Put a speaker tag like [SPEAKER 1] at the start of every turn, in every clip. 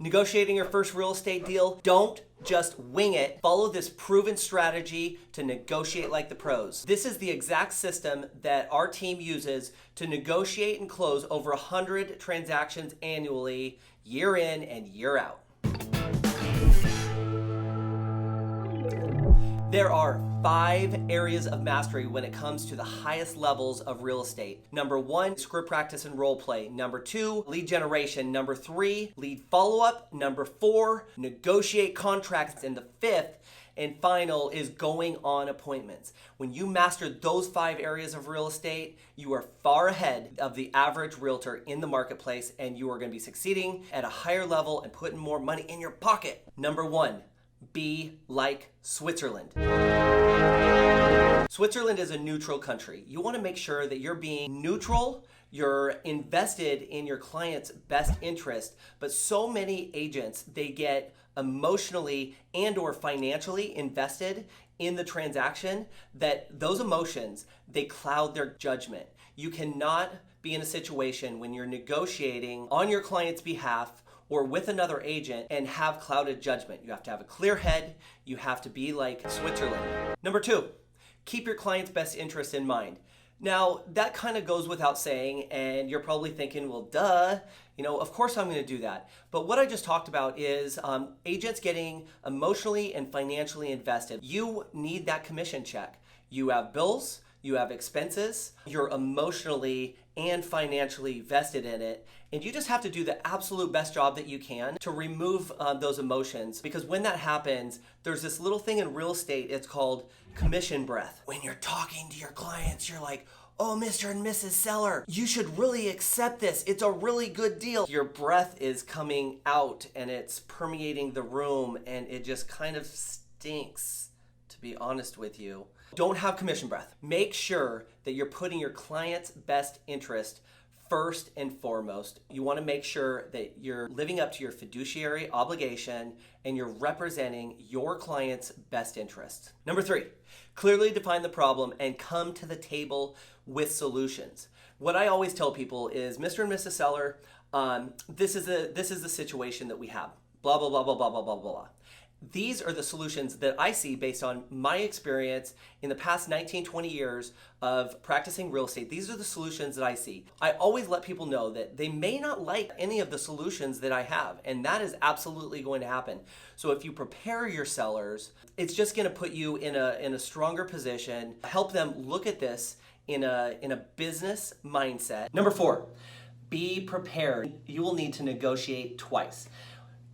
[SPEAKER 1] Negotiating your first real estate deal, don't just wing it. Follow this proven strategy to negotiate like the pros. This is the exact system that our team uses to negotiate and close over 100 transactions annually, year in and year out. There are 5 areas of mastery when it comes to the highest levels of real estate. Number 1, script practice and role play. Number 2, lead generation. Number 3, lead follow-up. Number 4, negotiate contracts. And the 5th and final is going on appointments. When you master those 5 areas of real estate, you are far ahead of the average realtor in the marketplace, and you are going to be succeeding at a higher level and putting more money in your pocket. Number 1, be like Switzerland. Switzerland is a neutral country. You want to make sure that you're being neutral, you're invested in your client's best interest, but so many agents, they get emotionally and or financially invested in the transaction that those emotions, they cloud their judgment. You cannot be in a situation when you're negotiating on your client's behalf or with another agent and have clouded judgment. You have to have a clear head. You have to be like Switzerland. Number 2, keep your client's best interest in mind. Now, that kind of goes without saying, and you're probably thinking, well, duh, of course I'm going to do that. But what I just talked about is agents getting emotionally and financially invested. You need that commission check. You have bills, you have expenses, you're emotionally and financially vested in it, and you just have to do the absolute best job that you can to remove those emotions, because when that happens, there's this little thing in real estate, it's called commission breath. When you're talking to your clients, you're like, oh, Mr. and Mrs. Seller, you should really accept this. It's a really good deal. Your breath is coming out and it's permeating the room, and it just kind of stinks, to be honest with you. Don't have commission breath. Make sure that you're putting your client's best interest first and foremost. You want to make sure that you're living up to your fiduciary obligation and you're representing your client's best interests. Number 3, clearly define the problem and come to the table with solutions. What I always tell people is, Mr. and Mrs. Seller, this is the situation that we have. Blah, blah, blah, blah, blah, blah, blah, blah. These are the solutions that I see based on my experience in the past 19, 20 years of practicing real estate. These are the solutions that I see. I always let people know that they may not like any of the solutions that I have, and that is absolutely going to happen. So if you prepare your sellers, it's just going to put you in a stronger position, help them look at this in a business mindset. Number 4, be prepared. You will need to negotiate twice.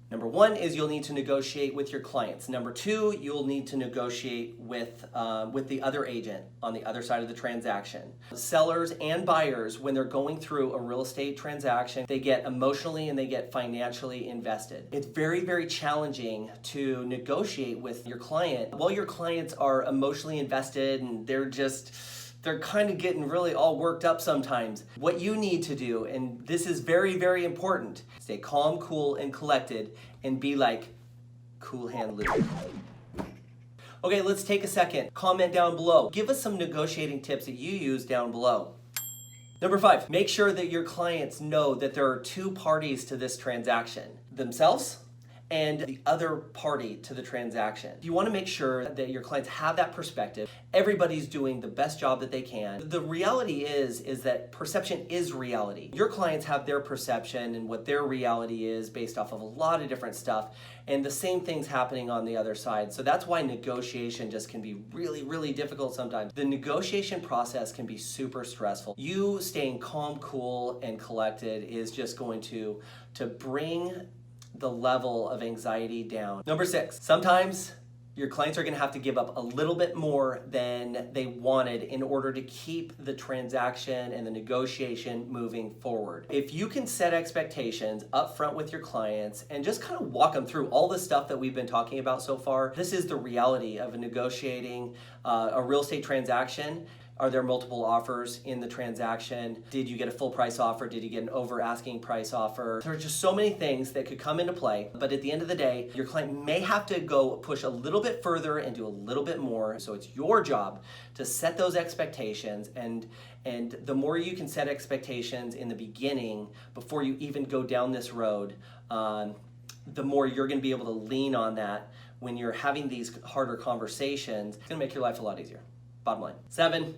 [SPEAKER 1] Number 1 is you'll need to negotiate with your clients. Number 2, you'll need to negotiate with the other agent on the other side of the transaction. Sellers and buyers, when they're going through a real estate transaction, they get emotionally and they get financially invested. It's very, very challenging to negotiate with your client while your clients are emotionally invested and they're kind of getting really all worked up sometimes. What you need to do, and this is very, very important, stay calm, cool, and collected, and be like Cool Hand Luke. Okay, let's take a second. Comment down below. Give us some negotiating tips that you use down below. Number 5, make sure that your clients know that there are 2 parties to this transaction, themselves and the other party to the transaction. You want to make sure that your clients have that perspective. Everybody's doing the best job that they can. The reality is that perception is reality. Your clients have their perception and what their reality is based off of a lot of different stuff, and the same thing's happening on the other side. So that's why negotiation just can be really, really difficult sometimes. The negotiation process can be super stressful. You staying calm, cool, and collected is just going to bring the level of anxiety down. Number 6, sometimes your clients are going to have to give up a little bit more than they wanted in order to keep the transaction and the negotiation moving forward. If you can set expectations up front with your clients and just kind of walk them through all the stuff that we've been talking about so far, this is the reality of negotiating a real estate transaction. Are there multiple offers in the transaction? Did you get a full price offer? Did you get an over asking price offer? There are just so many things that could come into play, but at the end of the day, your client may have to go push a little bit further and do a little bit more. So it's your job to set those expectations, and the more you can set expectations in the beginning before you even go down this road, the more you're going to be able to lean on that when you're having these harder conversations. It's going to make your life a lot easier. Bottom line. 7,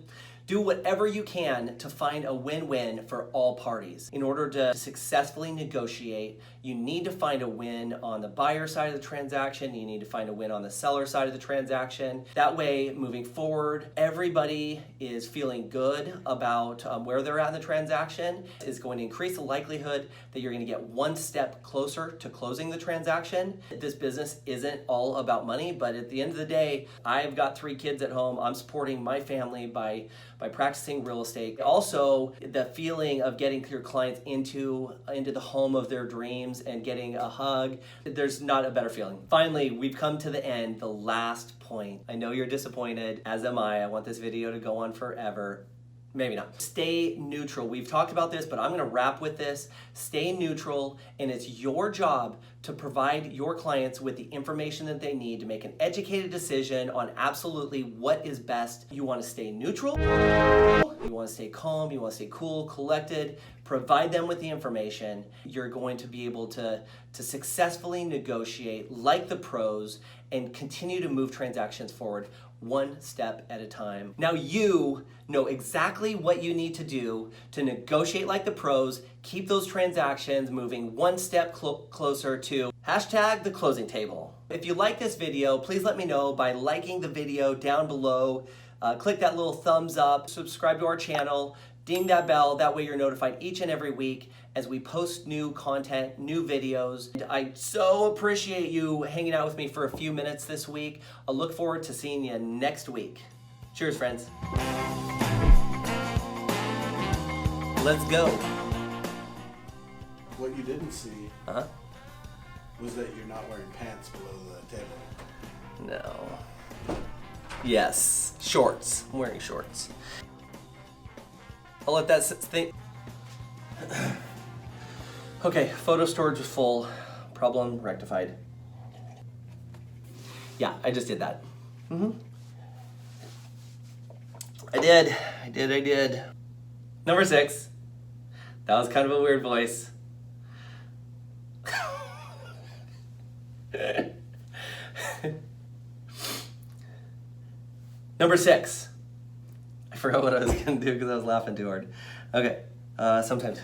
[SPEAKER 1] do whatever you can to find a win-win for all parties. In order to successfully negotiate, you need to find a win on the buyer side of the transaction. You need to find a win on the seller side of the transaction. That way, moving forward, everybody is feeling good about where they're at in the transaction. Is going to increase the likelihood that you're going to get one step closer to closing the transaction. This business isn't all about money, but at the end of the day, I've got 3 kids at home. I'm supporting my family by practicing real estate. Also, the feeling of getting your clients into the home of their dreams and getting a hug, there's not a better feeling. Finally, we've come to the end, the last point. I know you're disappointed, as am I. I want this video to go on forever. Maybe not. Stay neutral. We've talked about this, but I'm going to wrap with this. Stay neutral, and it's your job to provide your clients with the information that they need to make an educated decision on absolutely what is best. You want to stay neutral. You want to stay calm. You want to stay cool, collected. Provide them with the information. You're going to be able to successfully negotiate like the pros and continue to move transactions forward one step at a time. Now you know exactly what you need to do to negotiate like the pros, keep those transactions moving one step closer to #the closing table. If you like this video, please let me know by liking the video down below. Click that little thumbs up, subscribe to our channel, ding that bell, that way you're notified each and every week as we post new content, new videos. And I so appreciate you hanging out with me for a few minutes this week. I look forward to seeing you next week. Cheers, friends. Let's go.
[SPEAKER 2] What you didn't see was that you're not wearing pants below the table.
[SPEAKER 1] No. Yes, shorts. I'm wearing shorts. I'll let that think. Okay, photo storage was full. Problem rectified. Yeah, I just did that. I did. Number 6. That was kind of a weird voice. Number 6. I forgot what I was gonna do because I was laughing too hard. Okay, sometimes.